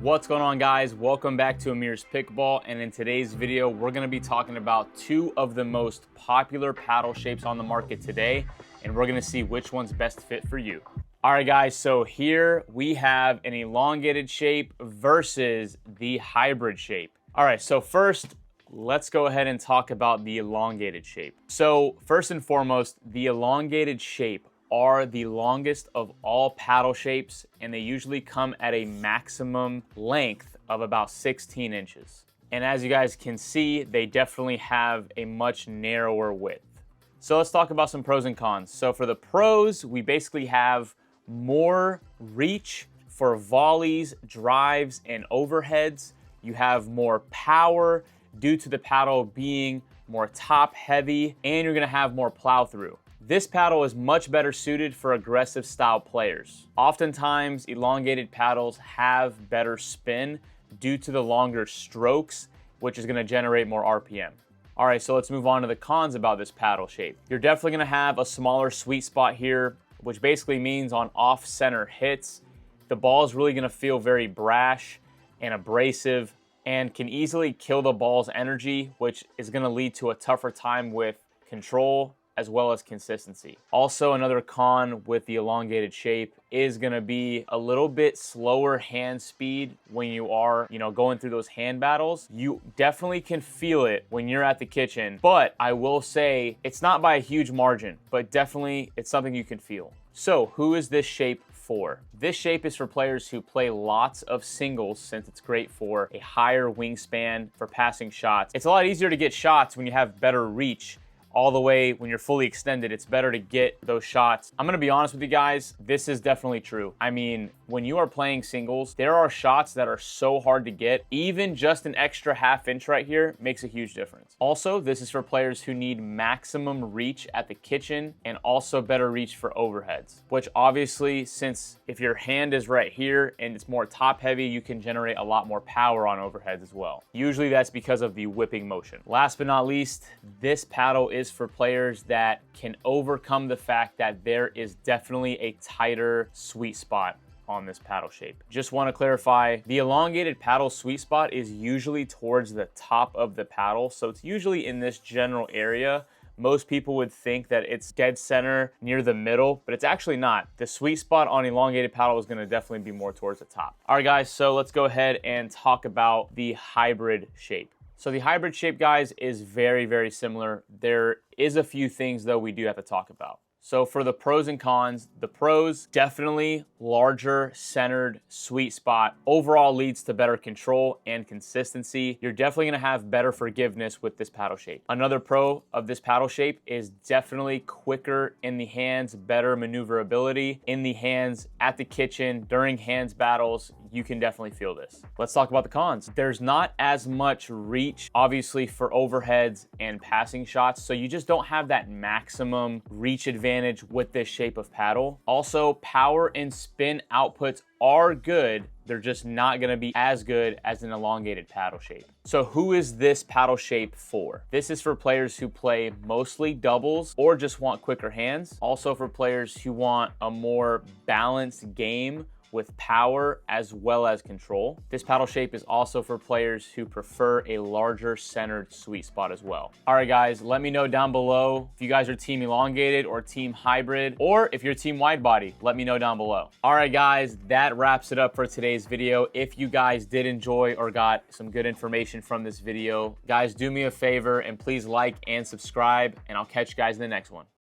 What's going on, guys? Welcome back to Amir's Pickleball, and in today's video we're going to be talking about two of the most popular paddle shapes on the market today, and we're going to see which one's best fit for you. All right, guys, so here we have an elongated shape versus the hybrid shape. All right, so first let's go ahead and talk about the elongated shape. So first and foremost, the elongated shape are the longest of all paddle shapes, and they usually come at a maximum length of about 16 inches. And as you guys can see, they definitely have a much narrower width. So let's talk about some pros and cons. So for the pros, we basically have more reach for volleys, drives, and overheads. You have more power due to the paddle being more top heavy, and you're gonna have more plow through. This paddle is much better suited for aggressive style players. Oftentimes, elongated paddles have better spin due to the longer strokes, which is gonna generate more RPM. All right, so let's move on to the cons about this paddle shape. You're definitely gonna have a smaller sweet spot here, which basically means on off-center hits, the ball is really gonna feel very brash and abrasive and can easily kill the ball's energy, which is gonna lead to a tougher time with control as well as consistency. Also, another con with the elongated shape is gonna be a little bit slower hand speed when you are, going through those hand battles. You definitely can feel it when you're at the kitchen, but I will say it's not by a huge margin, but definitely it's something you can feel. So who is this shape for? This shape is for players who play lots of singles, since it's great for a higher wingspan for passing shots. It's a lot easier to get shots when you have better reach. All the way when you're fully extended, it's better to get those shots. I'm gonna be honest with you guys, this is definitely true. I mean, when you are playing singles, there are shots that are so hard to get. Even just an extra half inch right here makes a huge difference. Also, this is for players who need maximum reach at the kitchen and also better reach for overheads, which obviously, since if your hand is right here and it's more top heavy, you can generate a lot more power on overheads as well. Usually that's because of the whipping motion. Last but not least, this paddle is for players that can overcome the fact that there is definitely a tighter sweet spot on this paddle shape. Just want to clarify, the elongated paddle sweet spot is usually towards the top of the paddle, so it's usually in this general area. Most people would think that it's dead center near the middle, but it's actually not. The sweet spot on elongated paddle is going to definitely be more towards the top. All right, guys, so let's go ahead and talk about the hybrid shape. So the hybrid shape, guys, is very, very similar. There is a few things, though, we do have to talk about. So for the pros and cons, the pros, definitely larger centered sweet spot overall leads to better control and consistency. You're definitely gonna have better forgiveness with this paddle shape. Another pro of this paddle shape is definitely quicker in the hands, better maneuverability in the hands, at the kitchen, during hands battles. You can definitely feel this. Let's talk about the cons. There's not as much reach, obviously, for overheads and passing shots, so you just don't have that maximum reach advantage with this shape of paddle. Also, power and spin outputs are good. They're just not gonna be as good as an elongated paddle shape. So who is this paddle shape for? This is for players who play mostly doubles or just want quicker hands. Also for players who want a more balanced game with power as well as control. This paddle shape is also for players who prefer a larger centered sweet spot as well. All right, guys, let me know down below if you guys are team elongated or team hybrid, or if you're team wide body, let me know down below. All right, guys, that wraps it up for today's video. If you guys did enjoy or got some good information from this video, guys, do me a favor and please like and subscribe, and I'll catch you guys in the next one.